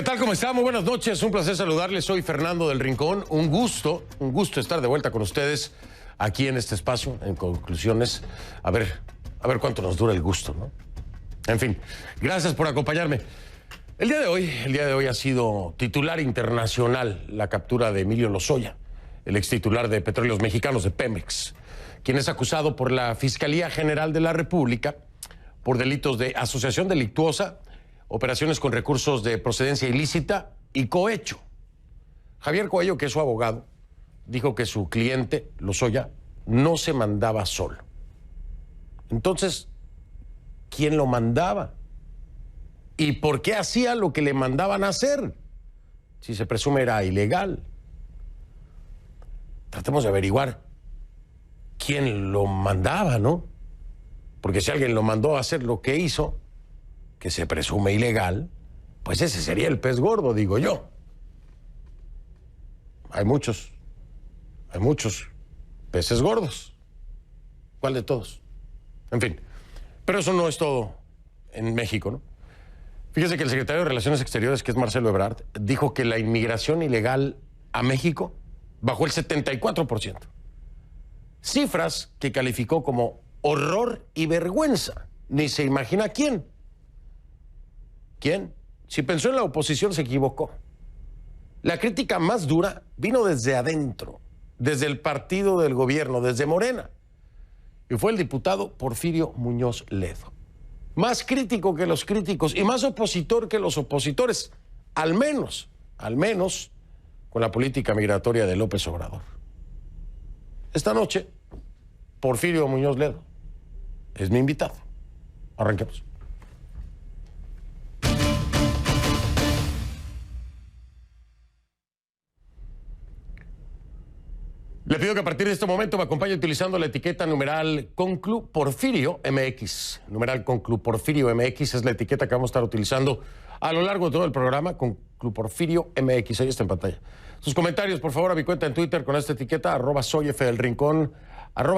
tal? ¿Cómo está? Muy buenas noches, un placer saludarles. Soy Fernando del Rincón. Un gusto estar de vuelta con ustedes aquí en este espacio, en Conclusiones. A ver cuánto nos dura el gusto, ¿no? En fin, gracias por acompañarme. El día de hoy ha sido titular internacional la captura de Emilio Lozoya, el extitular de Petróleos Mexicanos de Pemex, quien es acusado por la Fiscalía General de la República por delitos de asociación delictuosa, operaciones con recursos de procedencia ilícita y cohecho. Javier Coello, que es su abogado, dijo que su cliente, Lozoya, no se mandaba solo. Entonces, ¿quién lo mandaba? ¿Y por qué hacía lo que le mandaban a hacer? Si se presume era ilegal. Tratemos de averiguar quién lo mandaba, ¿no? Porque si alguien lo mandó a hacer lo que hizo, que se presume ilegal, pues ese sería el pez gordo, digo yo. Hay muchos peces gordos. ¿Cuál de todos? En fin, pero eso no es todo en México, ¿no? Fíjese que el secretario de Relaciones Exteriores, que es Marcelo Ebrard, dijo que la inmigración ilegal a México bajó el 74%. Cifras que calificó como horror y vergüenza. Ni se imagina quién. ¿Quién? Si pensó en la oposición, se equivocó. La crítica más dura vino desde adentro, desde el partido del gobierno, desde Morena. Y fue el diputado Porfirio Muñoz Ledo. Más crítico que los críticos y más opositor que los opositores, al menos con la política migratoria de López Obrador. Esta noche, Porfirio Muñoz Ledo es mi invitado. Arranquemos. Le pido que a partir de este momento me acompañe utilizando la etiqueta numeral Conclu Porfirio MX. Numeral Conclu Porfirio MX es la etiqueta que vamos a estar utilizando a lo largo de todo el programa. Conclu Porfirio MX, ahí está en pantalla. Sus comentarios, por favor, a mi cuenta en Twitter con esta etiqueta, @soyfdelrincón,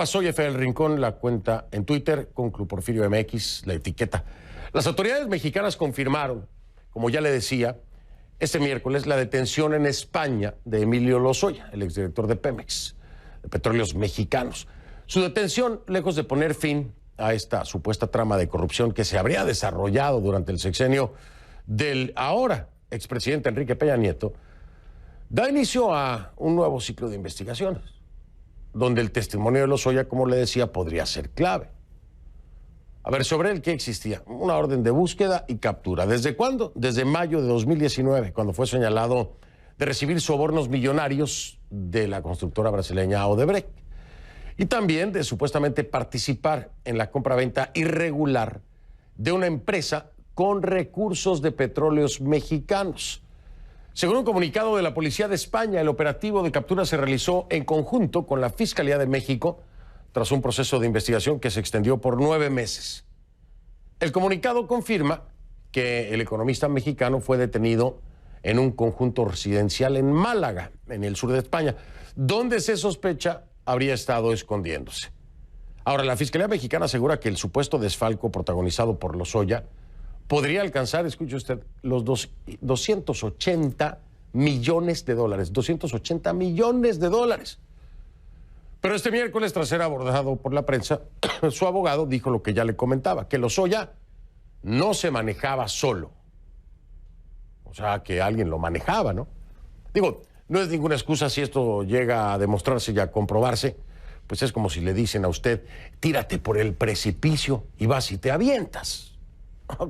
@soyfdelrincón, la cuenta en Twitter, Conclu Porfirio MX, la etiqueta. Las autoridades mexicanas confirmaron, como ya le decía, este miércoles la detención en España de Emilio Lozoya, el exdirector de Pemex, de Petróleos Mexicanos. Su detención, lejos de poner fin a esta supuesta trama de corrupción que se habría desarrollado durante el sexenio del ahora expresidente Enrique Peña Nieto, da inicio a un nuevo ciclo de investigaciones, donde el testimonio de Lozoya, como le decía, podría ser clave. A ver, sobre él, ¿qué existía? Una orden de búsqueda y captura. ¿Desde cuándo? Desde mayo de 2019, cuando fue señalado de recibir sobornos millonarios de la constructora brasileña Odebrecht. Y también de supuestamente participar en la compraventa irregular de una empresa con recursos de Petróleos Mexicanos. Según un comunicado de la Policía de España, el operativo de captura se realizó en conjunto con la Fiscalía de México tras un proceso de investigación que se extendió por 9 meses. El comunicado confirma que el economista mexicano fue detenido en un conjunto residencial en Málaga, en el sur de España, donde se sospecha habría estado escondiéndose. Ahora, la Fiscalía Mexicana asegura que el supuesto desfalco protagonizado por Lozoya podría alcanzar, escuche usted, los 280 millones de dólares. 280 millones de dólares. Pero este miércoles, tras ser abordado por la prensa, su abogado dijo lo que ya le comentaba, que Lozoya no se manejaba solo. O sea, que alguien lo manejaba, ¿no? Digo, no es ninguna excusa si esto llega a demostrarse y a comprobarse, pues es como si le dicen a usted, tírate por el precipicio y vas y te avientas.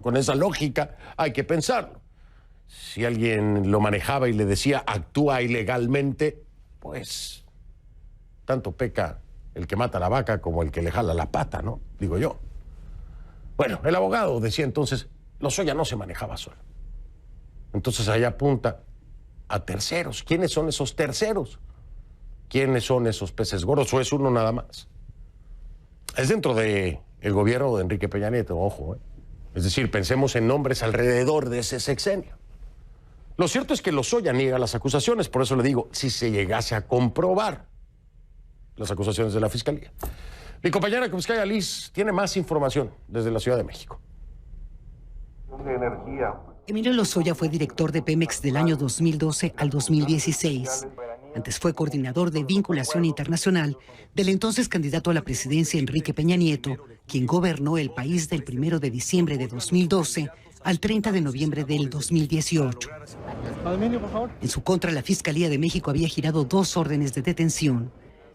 Con esa lógica hay que pensarlo. Si alguien lo manejaba y le decía, actúa ilegalmente, pues tanto peca el que mata a la vaca como el que le jala la pata, ¿no? Digo yo. Bueno, el abogado decía entonces, Lozoya no se manejaba solo. Entonces ahí apunta a terceros. ¿Quiénes son esos terceros? ¿Quiénes son esos peces gordos? ¿O es uno nada más? Es dentro del gobierno de Enrique Peña Nieto, ojo, ¿eh? Es decir, pensemos en nombres alrededor de ese sexenio. Lo cierto es que Lozoya niega las acusaciones, por eso le digo, si se llegase a comprobar las acusaciones de la Fiscalía. Mi compañera Kumskaya Liz tiene más información desde la Ciudad de México. De energía Emilio Lozoya fue director de Pemex del año 2012 al 2016. Antes fue coordinador de vinculación internacional del entonces candidato a la presidencia Enrique Peña Nieto, quien gobernó el país del 1 de diciembre de 2012 al 30 de noviembre del 2018. En su contra, la Fiscalía de México había girado 2 órdenes de detención.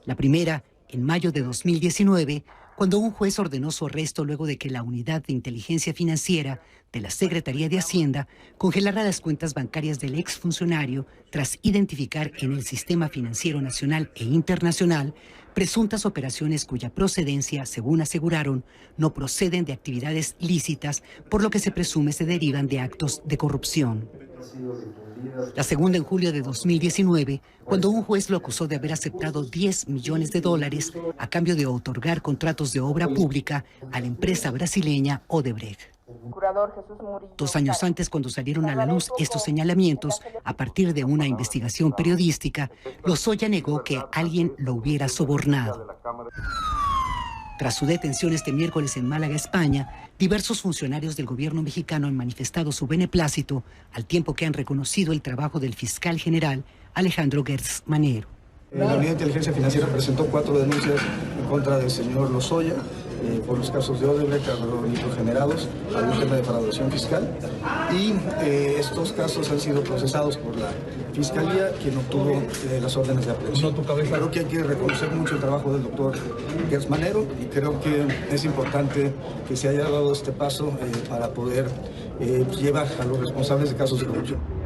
La primera, en mayo de 2019, cuando un juez ordenó su arresto luego de que la Unidad de Inteligencia Financiera de la Secretaría de Hacienda congelara las cuentas bancarias del exfuncionario tras identificar en el sistema financiero nacional e internacional presuntas operaciones cuya procedencia, según aseguraron, no proceden de actividades lícitas, por lo que se presume se derivan de actos de corrupción. La segunda en julio de 2019, cuando un juez lo acusó de haber aceptado $10 millones a cambio de otorgar contratos de obra pública a la empresa brasileña Odebrecht. 2 años antes, cuando salieron a la luz estos señalamientos, a partir de una investigación periodística, Lozoya negó que alguien lo hubiera sobornado. Tras su detención este miércoles en Málaga, España, diversos funcionarios del gobierno mexicano han manifestado su beneplácito al tiempo que han reconocido el trabajo del fiscal general Alejandro Gertz Manero. La Unidad de Inteligencia Financiera presentó 4 denuncias en contra del señor Lozoya por los casos de Odebrecht, generados, algún tema de defraudación fiscal, y estos casos han sido procesados por la Fiscalía, quien obtuvo las órdenes de aprehensión. Creo que hay que reconocer mucho el trabajo del doctor Gertz Manero y creo que es importante que se haya dado este paso para poder llevar a los responsables de casos de corrupción.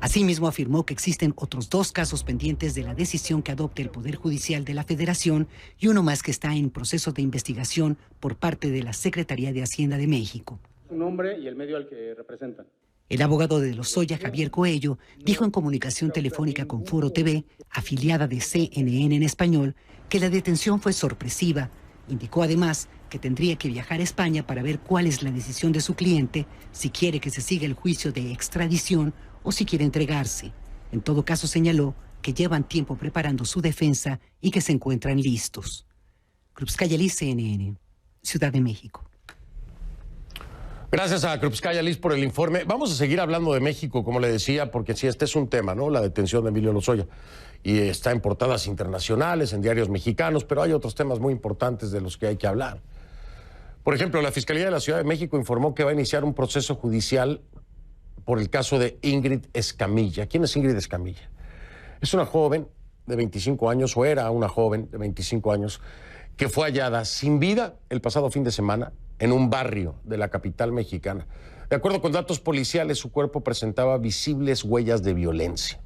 Asimismo, afirmó que existen otros 2 casos pendientes de la decisión que adopte el Poder Judicial de la Federación y uno más que está en proceso de investigación por parte de la Secretaría de Hacienda de México. Su nombre y el medio al que representan. El abogado de Lozoya, Javier Coello, dijo en comunicación telefónica con Foro TV, afiliada de CNN en español, que la detención fue sorpresiva. Indicó además que tendría que viajar a España para ver cuál es la decisión de su cliente, si quiere que se siga el juicio de extradición o si quiere entregarse. En todo caso, señaló que llevan tiempo preparando su defensa y que se encuentran listos. Krupskaya Liz, CNN, Ciudad de México. Gracias a Krupskaya Liz por el informe. Vamos a seguir hablando de México, como le decía, porque sí, este es un tema, ¿no? La detención de Emilio Lozoya. Y está en portadas internacionales, en diarios mexicanos, pero hay otros temas muy importantes de los que hay que hablar. Por ejemplo, la Fiscalía de la Ciudad de México informó que va a iniciar un proceso judicial por el caso de Ingrid Escamilla. ¿Quién es Ingrid Escamilla? Es una joven de 25 años, o era una joven de 25 años, que fue hallada sin vida el pasado fin de semana en un barrio de la capital mexicana. De acuerdo con datos policiales, su cuerpo presentaba visibles huellas de violencia.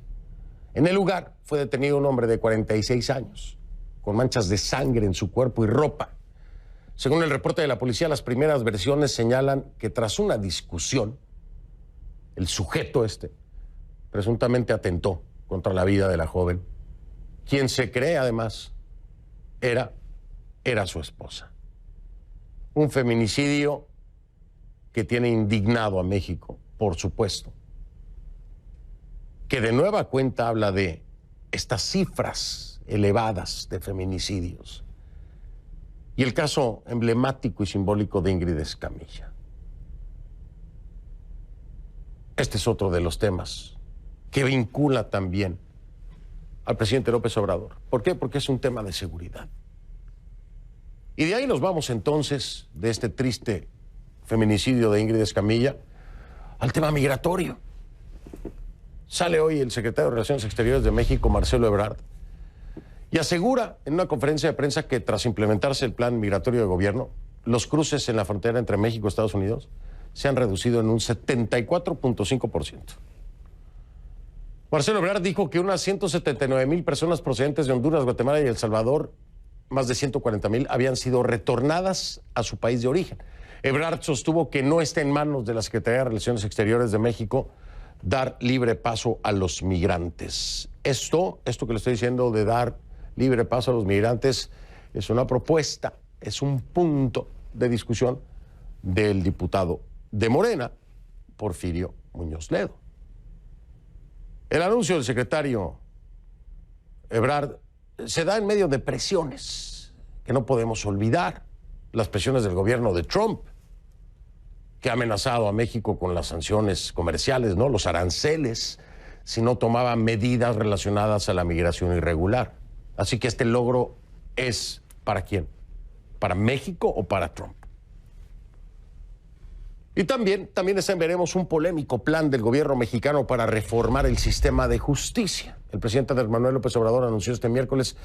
En el lugar fue detenido un hombre de 46 años, con manchas de sangre en su cuerpo y ropa. Según el reporte de la policía, las primeras versiones señalan que tras una discusión, el sujeto presuntamente atentó contra la vida de la joven, quien se cree además era su esposa. Un feminicidio que tiene indignado a México, por supuesto, que de nueva cuenta habla de estas cifras elevadas de feminicidios y el caso emblemático y simbólico de Ingrid Escamilla. Este es otro de los temas que vincula también al presidente López Obrador. ¿Por qué? Porque es un tema de seguridad. Y de ahí nos vamos entonces, de este triste feminicidio de Ingrid Escamilla, al tema migratorio. Sale hoy el secretario de Relaciones Exteriores de México, Marcelo Ebrard, y asegura en una conferencia de prensa que tras implementarse el plan migratorio de gobierno, los cruces en la frontera entre México y Estados Unidos se han reducido en un 74.5%. Marcelo Ebrard dijo que unas 179,000 personas procedentes de Honduras, Guatemala y El Salvador, más de 140,000, habían sido retornadas a su país de origen. Ebrard sostuvo que no está en manos de la Secretaría de Relaciones Exteriores de México dar libre paso a los migrantes. Esto que le estoy diciendo de dar libre paso a los migrantes es una propuesta, es un punto de discusión del diputado de Morena, Porfirio Muñoz Ledo. El anuncio del secretario Ebrard se da en medio de presiones que no podemos olvidar, las presiones del gobierno de Trump. que ha amenazado a México con las sanciones comerciales, ¿no? Los aranceles, si no tomaba medidas relacionadas a la migración irregular. Así que este logro es ¿para quién? ¿Para México o para Trump? Y también veremos un polémico plan del gobierno mexicano para reformar el sistema de justicia. El presidente Andrés Manuel López Obrador anunció este miércoles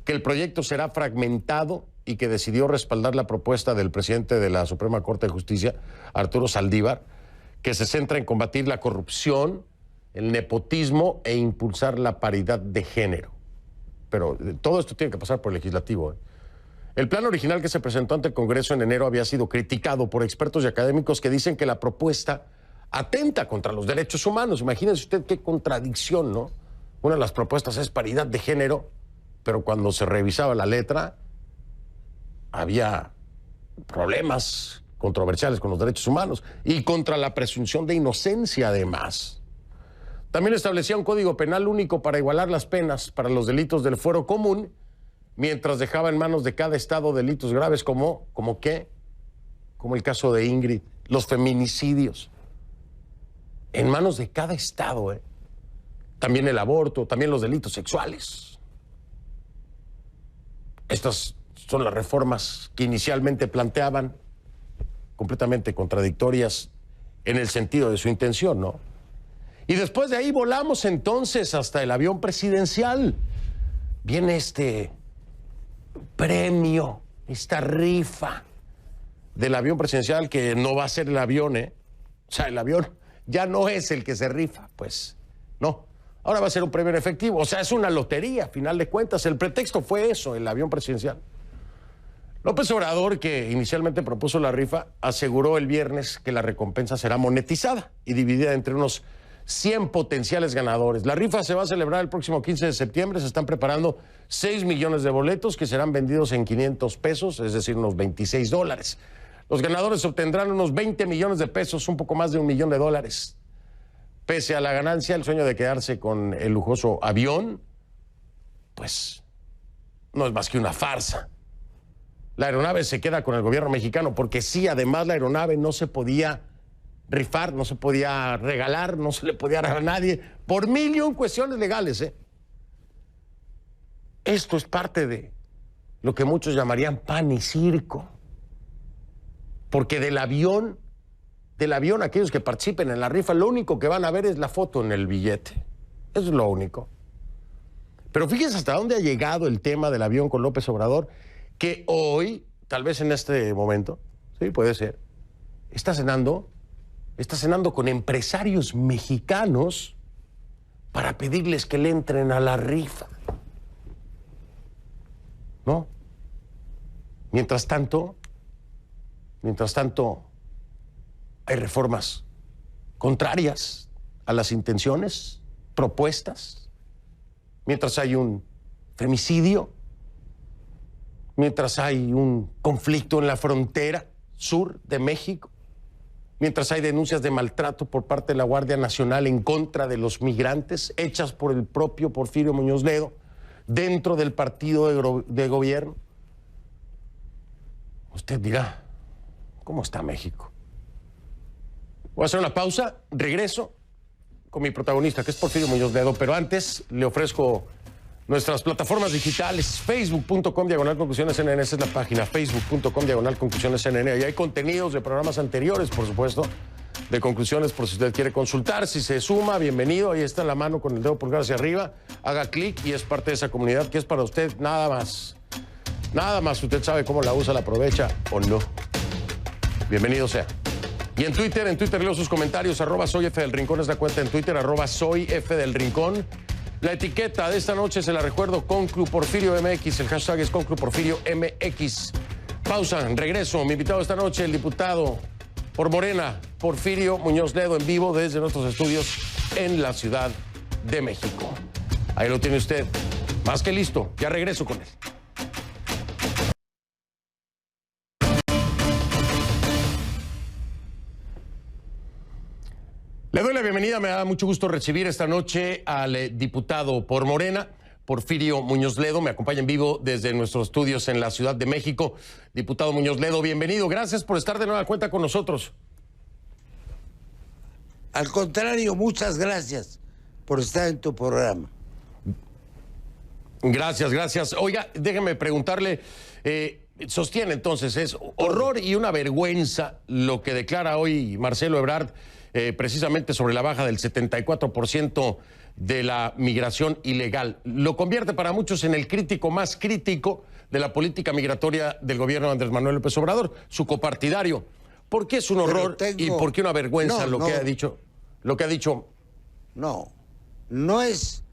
que el proyecto será fragmentado y que decidió respaldar la propuesta del presidente de la Suprema Corte de Justicia, Arturo Saldívar, que se centra en combatir la corrupción, el nepotismo e impulsar la paridad de género. Pero todo esto tiene que pasar por el legislativo, ¿eh? El plan original que se presentó ante el Congreso en enero había sido criticado por expertos y académicos que dicen que la propuesta atenta contra los derechos humanos. Imagínense usted qué contradicción, ¿no? Una de las propuestas es paridad de género, pero cuando se revisaba la letra había problemas controversiales con los derechos humanos y contra la presunción de inocencia además. También establecía un código penal único para igualar las penas para los delitos del fuero común, mientras dejaba en manos de cada estado delitos graves como ¿qué? Como el caso de Ingrid, los feminicidios. En manos de cada estado, ¿eh? También el aborto, también los delitos sexuales. Estas son las reformas que inicialmente planteaban, completamente contradictorias en el sentido de su intención, ¿no? Y después de ahí volamos entonces hasta el avión presidencial. Viene este premio, esta rifa del avión presidencial, que no va a ser el avión, ¿eh? O sea, el avión ya no es el que se rifa, pues no. Ahora va a ser un premio en efectivo, o sea, es una lotería, a final de cuentas. El pretexto fue eso, el avión presidencial. López Obrador, que inicialmente propuso la rifa, aseguró el viernes que la recompensa será monetizada y dividida entre unos 100 potenciales ganadores. La rifa se va a celebrar el próximo 15 de septiembre. Se están preparando 6 millones de boletos que serán vendidos en 500 pesos, es decir, unos $26. Los ganadores obtendrán unos 20 millones de pesos, un poco más de $1 millón. Pese a la ganancia, el sueño de quedarse con el lujoso avión, pues no es más que una farsa. La aeronave se queda con el gobierno mexicano porque sí, además la aeronave no se podía rifar, no se podía regalar, no se le podía dar a nadie, por mil y un cuestiones legales, ¿eh? Esto es parte de lo que muchos llamarían pan y circo. Porque del avión, aquellos que participen en la rifa, lo único que van a ver es la foto en el billete. Eso es lo único. Pero fíjense hasta dónde ha llegado el tema del avión con López Obrador, que hoy, tal vez en este momento, sí, puede ser, está cenando con empresarios mexicanos para pedirles que le entren a la rifa, ¿no? Mientras tanto, hay reformas contrarias a las intenciones propuestas, mientras hay un femicidio, mientras hay un conflicto en la frontera sur de México, mientras hay denuncias de maltrato por parte de la Guardia Nacional en contra de los migrantes, hechas por el propio Porfirio Muñoz Ledo, dentro del partido de gobierno. Usted dirá, ¿cómo está México? Voy a hacer una pausa, regreso con mi protagonista, que es Porfirio Muñoz Ledo, pero antes le ofrezco nuestras plataformas digitales, facebook.com/conclusionesnn, esa es la página, facebook.com/conclusionesnn. Ahí hay contenidos de programas anteriores, por supuesto, de conclusiones, por si usted quiere consultar. Si se suma, bienvenido, ahí está la mano con el dedo pulgar hacia arriba, haga clic y es parte de esa comunidad que es para usted, nada más. Nada más, usted sabe cómo la usa, la aprovecha o no. Bienvenido sea. Y en Twitter leo sus comentarios, @soyfdelrincón es la cuenta en Twitter, @soyfdelrincón. La etiqueta de esta noche se la recuerdo, Conclu Porfirio MX, el hashtag es Conclu Porfirio MX. Pausa, regreso. Mi invitado esta noche, el diputado por Morena, Porfirio Muñoz Ledo, en vivo desde nuestros estudios en la Ciudad de México. Ahí lo tiene usted, más que listo, ya regreso con él. Le doy la bienvenida, me da mucho gusto recibir esta noche al diputado por Morena, Porfirio Muñoz Ledo. Me acompaña en vivo desde nuestros estudios en la Ciudad de México. Diputado Muñoz Ledo, bienvenido. Gracias por estar de nueva cuenta con nosotros. Al contrario, muchas gracias por estar en tu programa. Gracias, gracias. Oiga, déjeme preguntarle, sostiene entonces, es horror y una vergüenza lo que declara hoy Marcelo Ebrard precisamente sobre la baja del 74% de la migración ilegal. Lo convierte para muchos en el crítico más crítico de la política migratoria del gobierno de Andrés Manuel López Obrador, su copartidario. ¿Por qué es un horror y por qué una vergüenza que ha dicho? Lo que ha dicho. No es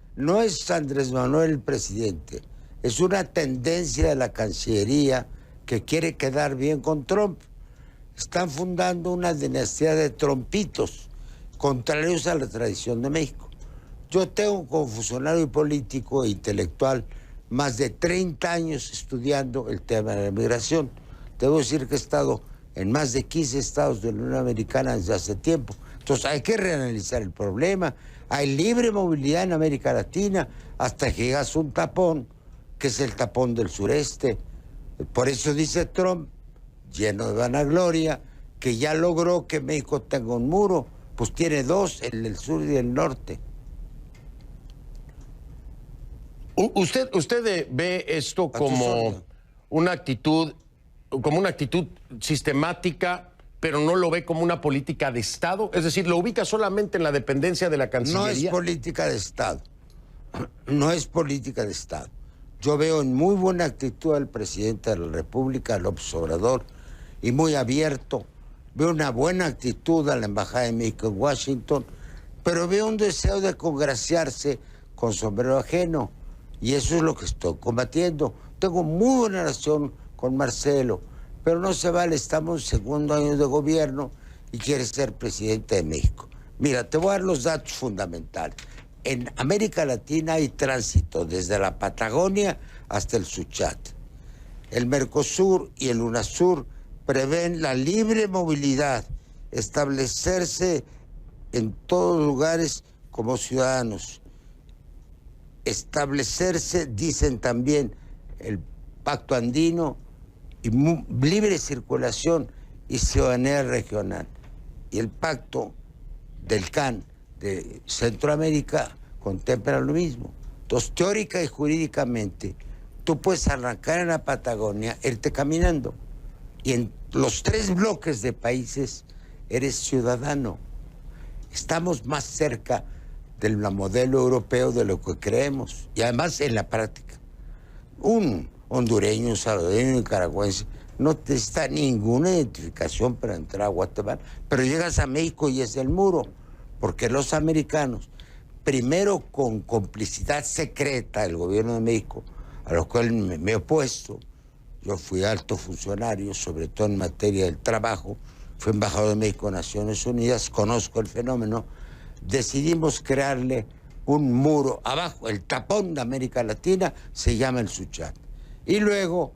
Andrés Manuel el presidente, es una tendencia de la Cancillería que quiere quedar bien con Trump. Están fundando una dinastía de trompitos, contrarios a la tradición de México. Yo tengo como funcionario político e intelectual más de 30 años estudiando el tema de la migración. Debo decir que he estado en más de 15 estados de la Unión Americana desde hace tiempo. Entonces hay que reanalizar el problema. Hay libre movilidad en América Latina hasta que llegas a un tapón, que es el tapón del sureste. Por eso dice Trump, lleno de vanagloria, que ya logró que México tenga un muro. Pues tiene dos, el del sur y el norte. ¿Usted ve esto como una actitud sistemática, pero no lo ve como una política de Estado? Es decir, ¿lo ubica solamente en la dependencia de la Cancillería? No es política de Estado. No es política de Estado. Yo veo en muy buena actitud al presidente de la República, López Obrador, y muy abierto. Veo una buena actitud a la Embajada de México en Washington, pero veo un deseo de congraciarse con sombrero ajeno. Y eso es lo que estoy combatiendo. Tengo muy buena relación con Marcelo, pero no se vale, estamos en segundo año de gobierno y quiere ser presidente de México. Mira, te voy a dar los datos fundamentales. En América Latina hay tránsito desde la Patagonia hasta el Suchat. El Mercosur y el UNASUR prevén la libre movilidad, establecerse en todos lugares como ciudadanos. Establecerse, dicen también, el Pacto Andino y libre circulación y ciudadanía regional. Y el Pacto del CAN de Centroamérica contempla lo mismo. Entonces, teórica y jurídicamente, tú puedes arrancar en la Patagonia, irte caminando. Y en los 3 bloques de países eres ciudadano. Estamos más cerca del modelo europeo de lo que creemos. Y además en la práctica. Un hondureño, un salvadoreño, un nicaragüense no necesita ninguna identificación para entrar a Guatemala. Pero llegas a México y es el muro. Porque los americanos, primero con complicidad secreta del gobierno de México, a lo cual me he opuesto. Yo fui alto funcionario, sobre todo en materia del trabajo, fui embajador de México en Naciones Unidas, conozco el fenómeno. Decidimos crearle un muro abajo, el tapón de América Latina se llama el Suchat. Y luego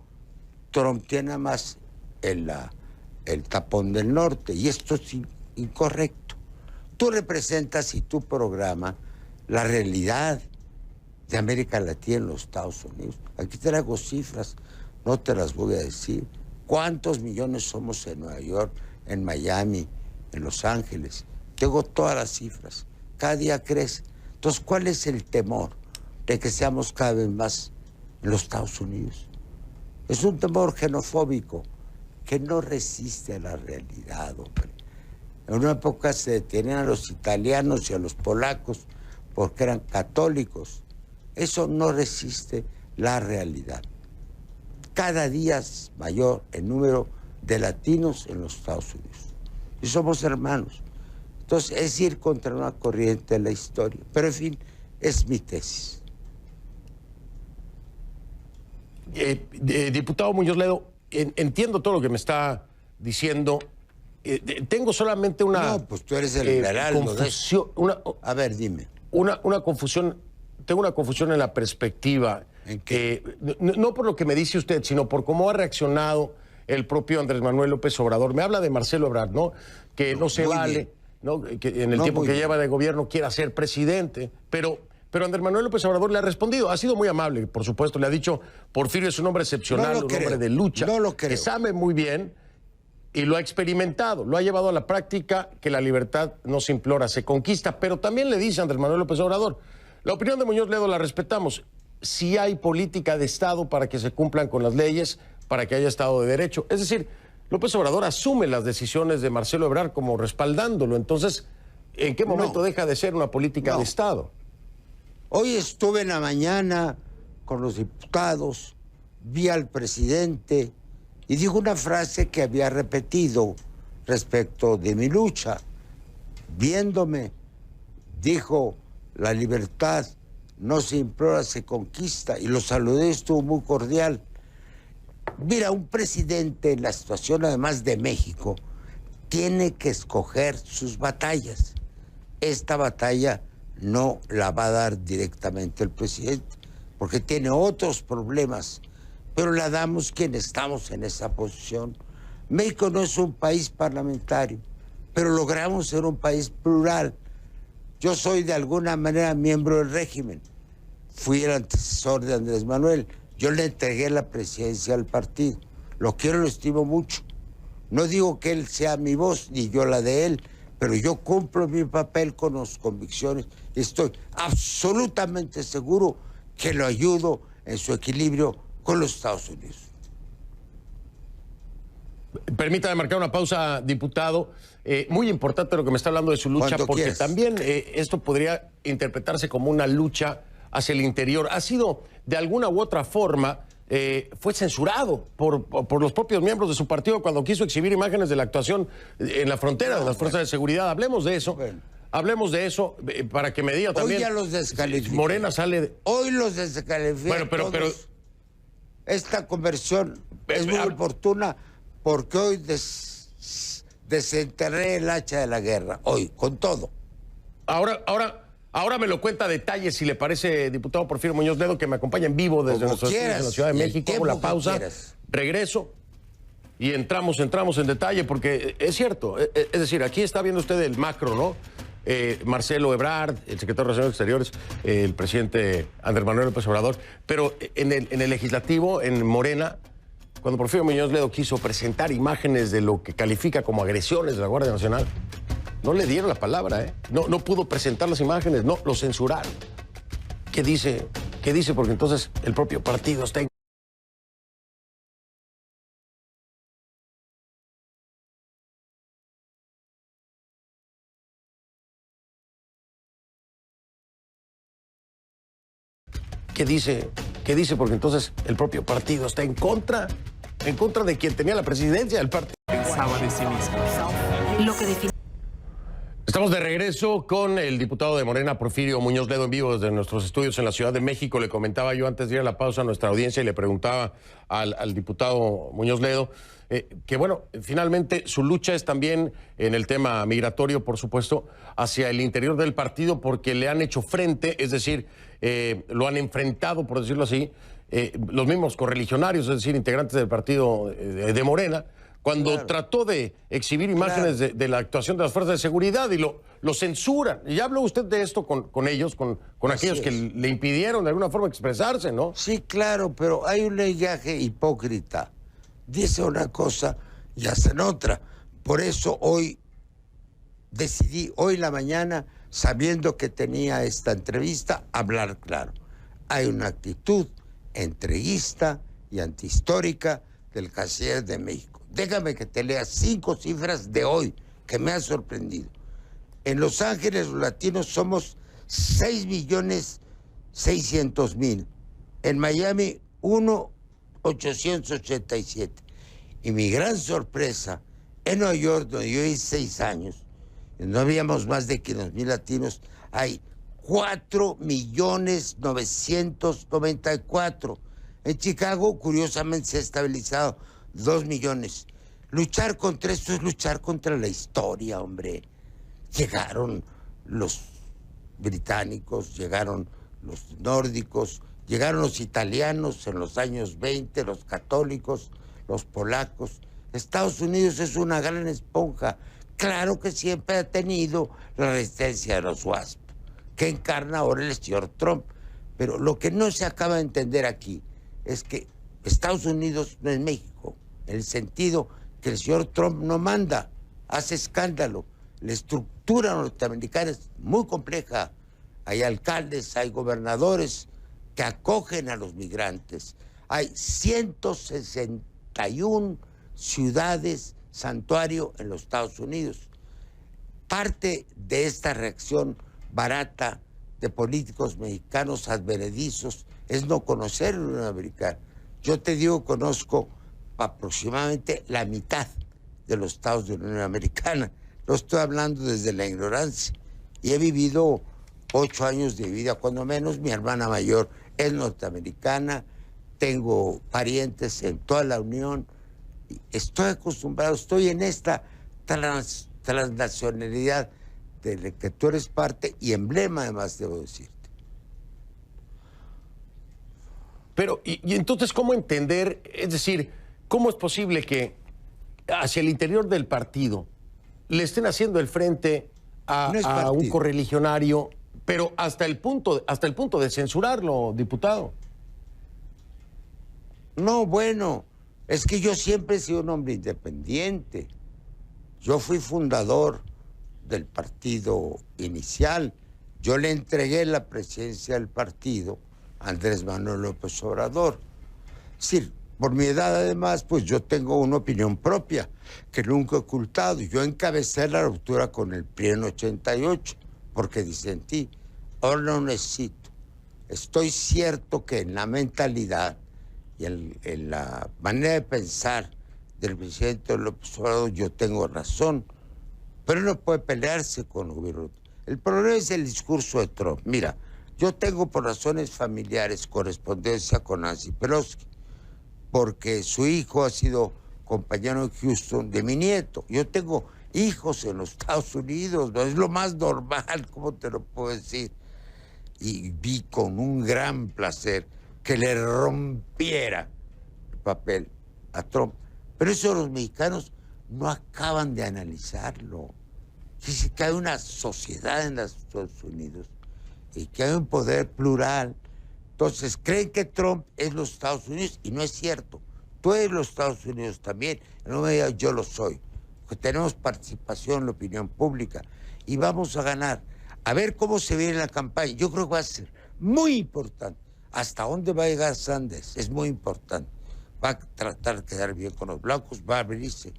Trump tiene más el tapón del norte, y esto es incorrecto. Tú representas y tu programa la realidad de América Latina en los Estados Unidos. Aquí te traigo cifras, no te las voy a decir. ¿Cuántos millones somos en Nueva York, en Miami, en Los Ángeles? Tengo todas las cifras. Cada día crece. Entonces, ¿cuál es el temor de que seamos cada vez más en los Estados Unidos? Es un temor xenofóbico que no resiste a la realidad, hombre. En una época se detenían a los italianos y a los polacos porque eran católicos. Eso no resiste la realidad. Cada día es mayor el número de latinos en los Estados Unidos. Y somos hermanos. Entonces, es ir contra una corriente de la historia. Pero, en fin, es mi tesis. Diputado Muñoz Ledo, entiendo todo lo que me está diciendo. Tengo solamente una... No, pues tú eres el liberal. Confusión, a ver, dime. Una confusión, tengo una confusión en la perspectiva. ¿En qué? No por lo que me dice usted, sino por cómo ha reaccionado el propio Andrés Manuel López Obrador. Me habla de Marcelo Ebrard, ¿no? Que no se vale, ¿no? Que en el tiempo que lleva de gobierno quiera ser presidente, pero Andrés Manuel López Obrador le ha respondido. Ha sido muy amable, por supuesto. Le ha dicho, Porfirio es un hombre excepcional, un hombre de lucha. No lo creo. Que sabe muy bien y lo ha experimentado, lo ha llevado a la práctica, que la libertad no se implora, se conquista. Pero también le dice Andrés Manuel López Obrador, la opinión de Muñoz Ledo la respetamos. Si hay política de Estado para que se cumplan con las leyes, para que haya Estado de Derecho. Es decir, López Obrador asume las decisiones de Marcelo Ebrard como respaldándolo. Entonces, ¿en qué momento deja de ser una política de Estado? Hoy estuve en la mañana con los diputados, vi al presidente y dijo una frase que había repetido respecto de mi lucha. Viéndome, dijo, la libertad no se implora, se conquista, y lo saludé, estuvo muy cordial. Mira, un presidente en la situación además de México tiene que escoger sus batallas. Esta batalla no la va a dar directamente el presidente, porque tiene otros problemas, pero la damos quienes estamos en esa posición. México no es un país parlamentario, pero logramos ser un país plural. Yo soy de alguna manera miembro del régimen. Fui el antecesor de Andrés Manuel. Yo le entregué la presidencia al partido. Lo quiero, lo estimo mucho. No digo que él sea mi voz, ni yo la de él, pero yo cumplo mi papel con las convicciones. Estoy absolutamente seguro que lo ayudo en su equilibrio con los Estados Unidos. Permítame marcar una pausa, diputado. Muy importante lo que me está hablando de su lucha, Cuando porque quieras. también esto podría interpretarse como una lucha hacia el interior. Ha sido, de alguna u otra forma, fue censurado por los propios miembros de su partido cuando quiso exhibir imágenes de la actuación en la frontera de las fuerzas de seguridad. Hablemos de eso. Bueno. Hablemos de eso para que me diga también. Hoy ya los descalifican. Morena sale... Hoy los descalifican. Bueno, pero... Esta conversión es muy oportuna porque hoy desenterré el hacha de la guerra. Hoy, con todo. Ahora me lo cuenta a detalle, si le parece, diputado Porfirio Muñoz Ledo, que me acompaña en vivo desde Como nuestros estudios quieras, en la Ciudad de y el México. tiempo Con la que pausa, quieras. regreso y entramos en detalle, porque es cierto, es decir, aquí está viendo usted el macro, ¿no? Marcelo Ebrard, el secretario de Relaciones Exteriores, el presidente Andrés Manuel López Obrador, pero en el legislativo, en Morena, cuando Porfirio Muñoz Ledo quiso presentar imágenes de lo que califica como agresiones de la Guardia Nacional, no le dieron la palabra, ¿eh? No pudo presentar las imágenes, no, lo censuraron. ¿Qué dice? ¿Qué dice? Porque entonces el propio partido está en... ¿Qué dice? ¿Qué dice? Porque entonces el propio partido está en contra de quien tenía la presidencia del partido. Pensaba de sí mismo. Lo que define... Estamos de regreso con el diputado de Morena, Porfirio Muñoz Ledo, en vivo desde nuestros estudios en la Ciudad de México. Le comentaba yo antes de ir a la pausa a nuestra audiencia y le preguntaba al diputado Muñoz Ledo que, bueno, finalmente su lucha es también en el tema migratorio, por supuesto, hacia el interior del partido, porque le han hecho frente, es decir, lo han enfrentado, por decirlo así, los mismos correligionarios, es decir, integrantes del partido de Morena, cuando trató de exhibir imágenes de la actuación de las fuerzas de seguridad y lo censuran. Ya habló usted de esto con ellos, con aquellos que le impidieron de alguna forma expresarse, ¿no? Sí, claro, pero hay un lenguaje hipócrita. Dice una cosa y hacen otra. Por eso hoy decidí, hoy en la mañana, sabiendo que tenía esta entrevista, hablar claro. Hay una actitud entreguista y antihistórica del canciller de México. Déjame que te lea 5 cifras de hoy que me han sorprendido. En Los Ángeles los latinos somos 6.600.000. En Miami 1.887. Y mi gran sorpresa, en Nueva York, donde yo hice 6 años, y no habíamos más de 500.000 latinos, hay 4.994.000. En Chicago, curiosamente, se ha estabilizado 2 millones. Luchar contra esto es luchar contra la historia, hombre. Llegaron los británicos, llegaron los nórdicos, llegaron los italianos en los años 20, los católicos, los polacos. Estados Unidos es una gran esponja. Claro que siempre ha tenido la resistencia de los WASP, que encarna ahora el señor Trump. Pero lo que no se acaba de entender aquí es que Estados Unidos no es México, en el sentido porque el señor Trump no manda, hace escándalo. La estructura norteamericana es muy compleja. Hay alcaldes, hay gobernadores que acogen a los migrantes. Hay 161 ciudades santuario en los Estados Unidos. Parte de esta reacción barata de políticos mexicanos advenedizos es no conocer la Unión Americana. Yo te digo, conozco aproximadamente la mitad de los estados de la Unión Americana. No estoy hablando desde la ignorancia. Y he vivido 8 años de vida, cuando menos. Mi hermana mayor es norteamericana, tengo parientes en toda la Unión. Estoy acostumbrado, estoy en esta transnacionalidad de la que tú eres parte y emblema, además, debo decirte. Pero, y entonces, ¿cómo entender? Es decir, ¿cómo es posible que hacia el interior del partido le estén haciendo el frente a un correligionario, pero hasta el punto de censurarlo, diputado? No, bueno, es que yo siempre he sido un hombre independiente. Yo fui fundador del partido inicial. Yo le entregué la presidencia del partido a Andrés Manuel López Obrador. Es decir, por mi edad, además, pues yo tengo una opinión propia que nunca he ocultado. Yo encabecé la ruptura con el PRI en 88 porque disentí. Ahora no necesito. Estoy cierto que en la mentalidad y en la manera de pensar del presidente López Obrador yo tengo razón, pero no puede pelearse con el gobierno. El problema es el discurso de Trump. Mira, yo tengo por razones familiares correspondencia con Nancy Pelosi, porque su hijo ha sido compañero en Houston de mi nieto. Yo tengo hijos en los Estados Unidos, ¿no? Es lo más normal, ¿cómo te lo puedo decir? Y vi con un gran placer que le rompiera el papel a Trump. Pero eso los mexicanos no acaban de analizarlo. Dice que hay una sociedad en los Estados Unidos y que hay un poder plural. Entonces, creen que Trump es los Estados Unidos y no es cierto. Tú eres los Estados Unidos también. No me digas yo lo soy. Porque tenemos participación en la opinión pública y vamos a ganar. A ver cómo se viene la campaña. Yo creo que va a ser muy importante. Hasta dónde va a llegar Sanders es muy importante. Va a tratar de quedar bien con los blancos, va a abrirse.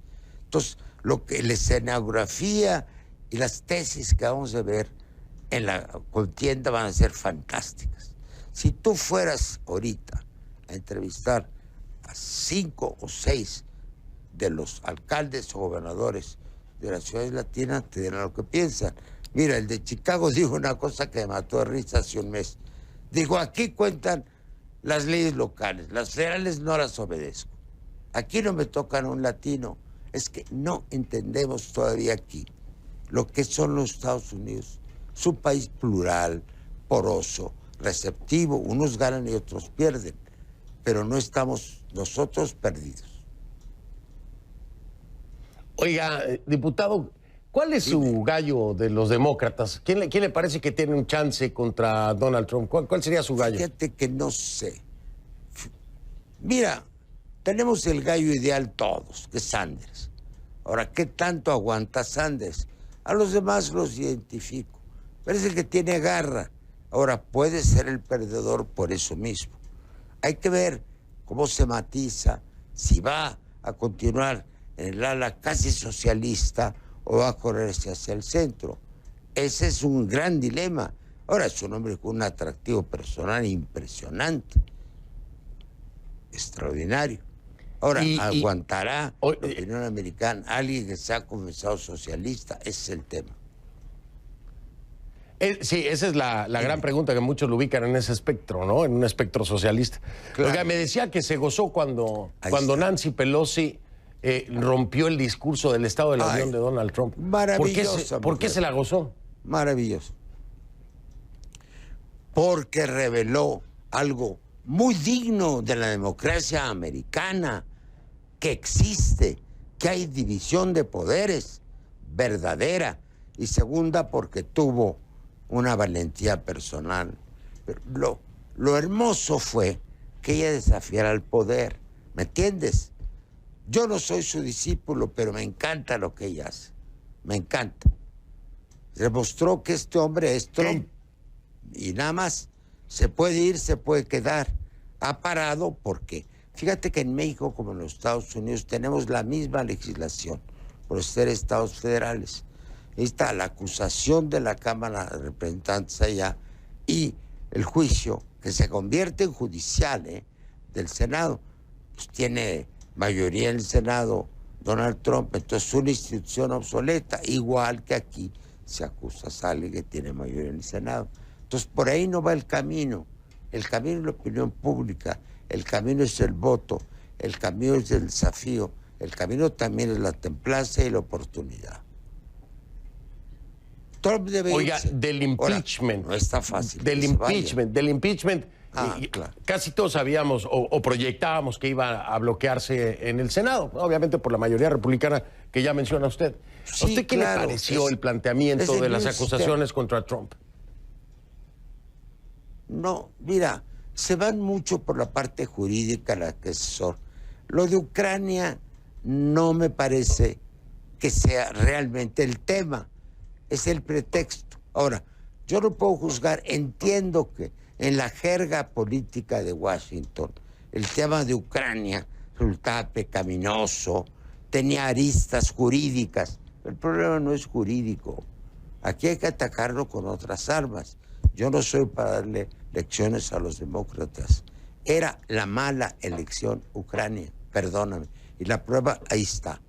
Entonces, la escenografía y las tesis que vamos a ver en la contienda van a ser fantásticas. Si tú fueras ahorita a entrevistar a 5 o 6 de los alcaldes o gobernadores de las ciudades latinas, te dirán lo que piensan. Mira, el de Chicago dijo una cosa que me mató de risa hace un mes. Digo, aquí cuentan las leyes locales, las federales no las obedezco. Aquí no me tocan un latino. Es que no entendemos todavía aquí lo que son los Estados Unidos. Es un país plural, poroso, receptivo. Unos ganan y otros pierden, pero no estamos nosotros perdidos. Oiga, diputado, ¿cuál es su gallo de los demócratas? ¿Quién le parece que tiene un chance contra Donald Trump? ¿Cuál sería su gallo? Fíjate que no sé. Mira, tenemos el gallo ideal todos, que es Sanders. Ahora, ¿qué tanto aguanta Sanders? A los demás los identifico. Parece que tiene garra. Ahora, puede ser el perdedor por eso mismo. Hay que ver cómo se matiza, si va a continuar en el ala casi socialista o va a correrse hacia el centro. Ese es un gran dilema. Ahora, es un hombre con un atractivo personal impresionante, extraordinario. Ahora, ¿aguantará la opinión americana alguien que se ha confesado socialista? Ese es el tema. Sí, esa es la gran pregunta que muchos lo ubican en ese espectro, ¿no? En un espectro socialista. Claro. Oiga, me decía que se gozó cuando Nancy Pelosi rompió el discurso del Estado de la Unión de Donald Trump. Maravilloso. ¿Por qué se la gozó? Maravilloso. Porque reveló algo muy digno de la democracia americana, que existe, que hay división de poderes verdadera, y segunda, porque tuvo una valentía personal. Pero lo hermoso fue que ella desafiara al poder, ¿me entiendes? Yo no soy su discípulo, pero me encanta lo que ella hace. Me encanta. Demostró que este hombre es Trump. Y nada más. Se puede ir, se puede quedar. Ha parado porque, fíjate que en México, como en los Estados Unidos, tenemos la misma legislación por ser estados federales. Ahí está la acusación de la Cámara de Representantes allá y el juicio, que se convierte en judicial, del Senado. Pues tiene mayoría en el Senado Donald Trump, entonces es una institución obsoleta, igual que aquí se acusa a alguien que tiene mayoría en el Senado. Entonces por ahí no va el camino. El camino es la opinión pública, el camino es el voto, el camino es el desafío, el camino también es la templanza y la oportunidad. Trump debe Oiga, irse. del impeachment. Ahora, no está fácil. Del impeachment. Claro. Casi todos sabíamos o proyectábamos que iba a bloquearse en el Senado, obviamente por la mayoría republicana que ya menciona usted. Sí, ¿A usted qué claro, le pareció el planteamiento de las acusaciones contra Trump? No, mira, se van mucho por la parte jurídica, la que asesor. Lo de Ucrania no me parece que sea realmente el tema, es el pretexto. Ahora, yo no puedo juzgar, entiendo que en la jerga política de Washington el tema de Ucrania resultaba pecaminoso, tenía aristas jurídicas. El problema no es jurídico, aquí hay que atacarlo con otras armas. Yo no soy para darle lecciones a los demócratas. Era la mala elección Ucrania, perdóname. Y la prueba ahí está.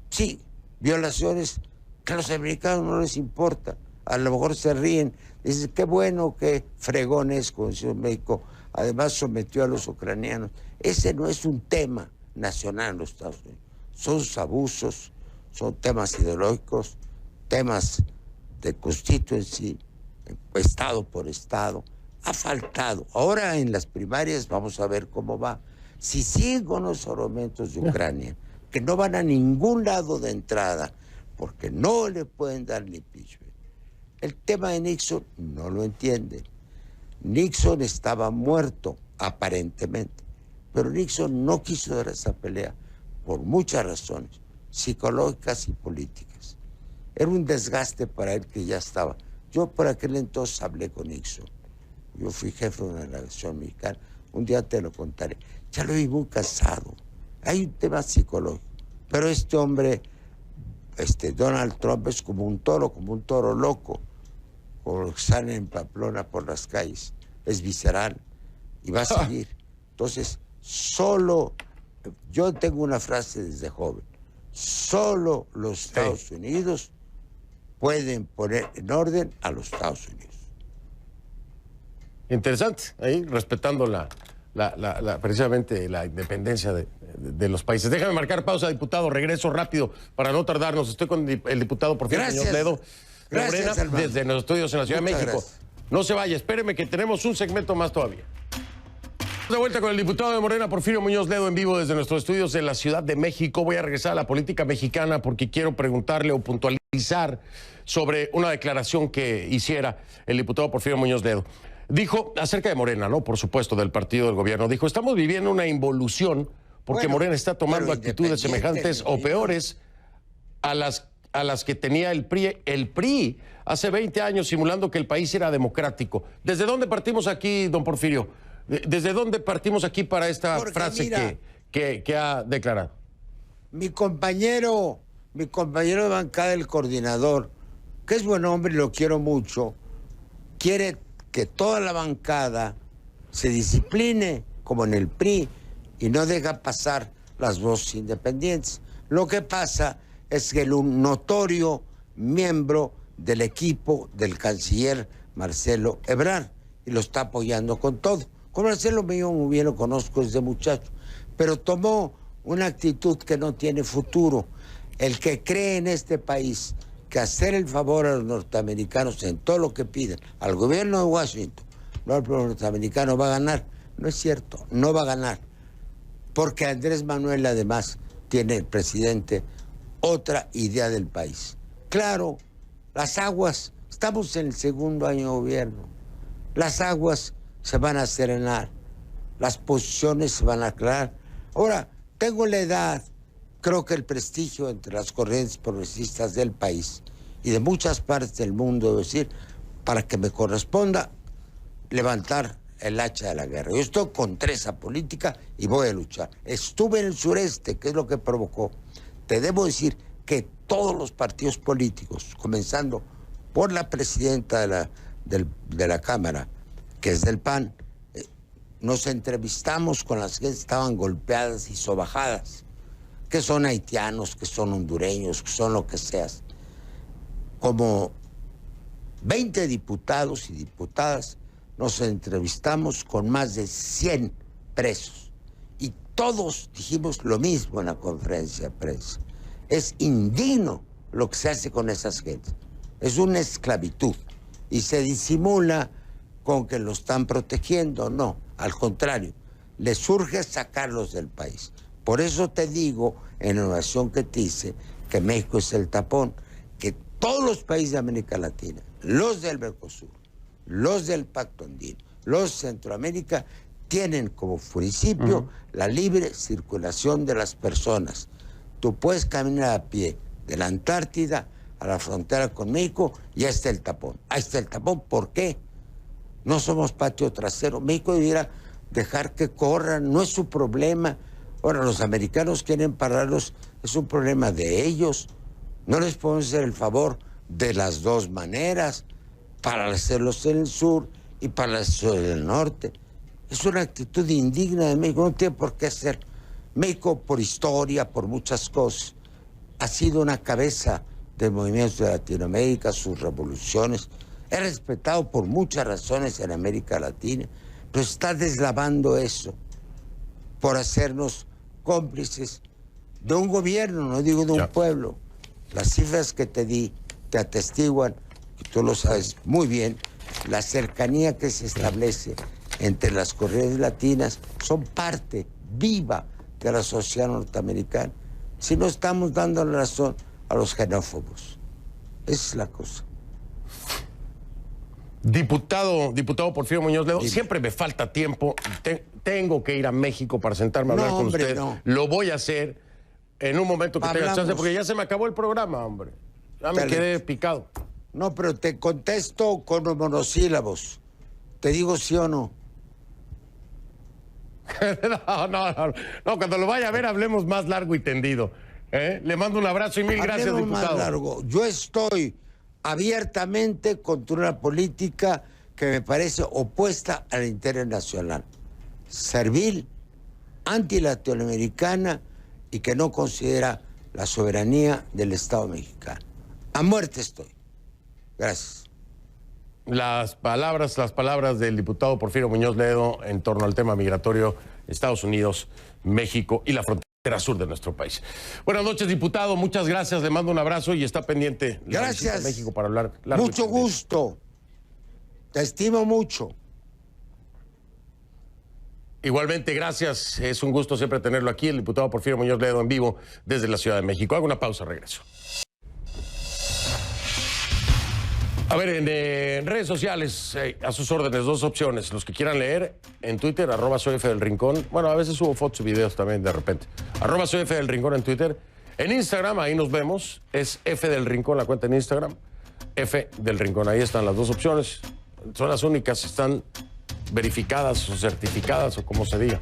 Sí, violaciones que a los americanos no les importa. A lo mejor se ríen. Dicen, qué bueno, qué fregón es, como decía México. Además sometió a los ucranianos. Ese no es un tema nacional en los Estados Unidos. Son sus abusos, son temas ideológicos, temas de constituency, estado por estado. Ha faltado. Ahora en las primarias vamos a ver cómo va. Si siguen con los argumentos de Ucrania, que no van a ningún lado de entrada, porque no le pueden dar ni impeachment. El tema de Nixon no lo entienden. Nixon estaba muerto, aparentemente, pero Nixon no quiso dar esa pelea por muchas razones, psicológicas y políticas. Era un desgaste para él que ya estaba. Yo por aquel entonces hablé con Nixon. Yo fui jefe de una delegación mexicana. Un día te lo contaré. Ya lo vi muy cansado. Hay un tema psicológico. Pero este hombre, Donald Trump, es como un toro loco, como que sale en Pamplona por las calles. Es visceral y va a seguir. Entonces, yo tengo una frase desde joven, solo los Estados Unidos pueden poner en orden a los Estados Unidos. Interesante, ahí respetando precisamente la independencia de los países. Déjame marcar pausa, diputado. Regreso rápido para no tardarnos. Estoy con el diputado Porfirio Muñoz Ledo de Morena, desde los estudios en la Ciudad de México. Gracias. No se vaya, espéreme que tenemos un segmento más todavía. De vuelta con el diputado de Morena, Porfirio Muñoz Ledo, en vivo desde nuestros estudios en la Ciudad de México. Voy a regresar a la política mexicana porque quiero preguntarle o puntualizar sobre una declaración que hiciera el diputado Porfirio Muñoz Ledo. Dijo acerca de Morena, ¿no? Por supuesto, del partido del gobierno. Dijo, estamos viviendo una involución porque Morena está tomando actitudes semejantes o peores a las que tenía el PRI hace 20 años, simulando que el país era democrático. ¿Desde dónde partimos aquí, don Porfirio? ¿Desde dónde partimos aquí para esta frase mira, que ha declarado? Mi compañero de bancada, el coordinador, que es buen hombre y lo quiero mucho, quiere que toda la bancada se discipline, como en el PRI, y no deja pasar las voces independientes. Lo que pasa es que un notorio miembro del equipo del canciller Marcelo Ebrard, y lo está apoyando con todo. Con Marcelo muy bien lo conozco desde muchacho, pero tomó una actitud que no tiene futuro. El que cree en este país que hacer el favor a los norteamericanos en todo lo que piden, al gobierno de Washington, no al pueblo norteamericano, va a ganar. No es cierto, no va a ganar. Porque Andrés Manuel, además, tiene el presidente otra idea del país. Claro, las aguas, estamos en el segundo año de gobierno, las aguas se van a serenar, las posiciones se van a aclarar. Ahora, tengo la edad creo que el prestigio entre las corrientes progresistas del país y de muchas partes del mundo, debo decir, para que me corresponda levantar el hacha de la guerra. Yo estoy contra esa política y voy a luchar. Estuve en el sureste, que es lo que provocó. Te debo decir que todos los partidos políticos, comenzando por la presidenta de la Cámara, que es del PAN, nos entrevistamos con las que estaban golpeadas y sobajadas, que son haitianos, que son hondureños, que son lo que seas. Como 20 diputados y diputadas nos entrevistamos con más de 100 presos y todos dijimos lo mismo en la conferencia de prensa. Es indigno lo que se hace con esas gentes. Es una esclavitud y se disimula con que lo están protegiendo. No, al contrario, les urge sacarlos del país. Por eso te digo, en la oración que te hice, que México es el tapón, que todos los países de América Latina, los del Mercosur, los del Pacto Andino, los de Centroamérica, tienen como principio la libre circulación de las personas. Tú puedes caminar a pie de la Antártida a la frontera con México y ahí está el tapón. Ahí está el tapón, ¿por qué? No somos patio trasero. México debiera dejar que corran, no es su problema. Ahora, los americanos quieren pararlos, es un problema de ellos. No les podemos hacer el favor de las dos maneras, para hacerlos en el sur y para hacerlos en el norte. Es una actitud indigna de México, no tiene por qué ser. México, por historia, por muchas cosas, ha sido una cabeza del movimiento de Latinoamérica, sus revoluciones. Es respetado por muchas razones en América Latina, pero está deslavando eso por hacernos cómplices de un gobierno, no digo de un pueblo. Las cifras que te di te atestiguan, y tú lo sabes muy bien, la cercanía que se establece entre las corrientes latinas son parte viva de la sociedad norteamericana. Si no estamos dando la razón a los xenófobos. Esa es la cosa. Diputado Porfirio Muñoz Ledo, siempre me falta tiempo. Tengo que ir a México para sentarme a hablar con usted. No. Lo voy a hacer en un momento que tenga chance, porque ya se me acabó el programa, hombre. Ya me quedé picado. No, pero te contesto con monosílabos. Te digo sí o no. No, cuando lo vaya a ver hablemos más largo y tendido. Le mando un abrazo y mil gracias, diputado. Más largo. Yo estoy abiertamente contra una política que me parece opuesta al interés nacional, servil, anti-latinoamericana y que no considera la soberanía del Estado mexicano. A muerte estoy. Gracias. Las palabras del diputado Porfirio Muñoz Ledo en torno al tema migratorio, Estados Unidos, México y la frontera sur de nuestro país. Buenas noches, diputado. Muchas gracias. Le mando un abrazo y está pendiente la visita a México para hablar. Mucho gusto. Te estimo mucho. Igualmente, gracias. Es un gusto siempre tenerlo aquí, el diputado Porfirio Muñoz Ledo en vivo desde la Ciudad de México. Hago una pausa, regreso. A ver, en redes sociales, a sus órdenes, dos opciones. Los que quieran leer, en Twitter, @soy F del Rincón. Bueno, a veces subo fotos y videos también de repente. @soy F del Rincón en Twitter. En Instagram, ahí nos vemos. Es F del Rincón, la cuenta en Instagram. F del Rincón, ahí están las dos opciones. Son las únicas, están verificadas o certificadas o como se diga.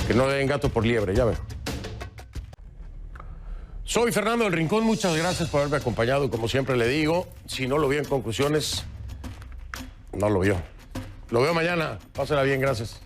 Que no le den gato por liebre, ya veo. Soy Fernando del Rincón, muchas gracias por haberme acompañado. Como siempre le digo, si no lo vio en conclusiones, no lo vio. Lo veo mañana. Pásela bien, gracias.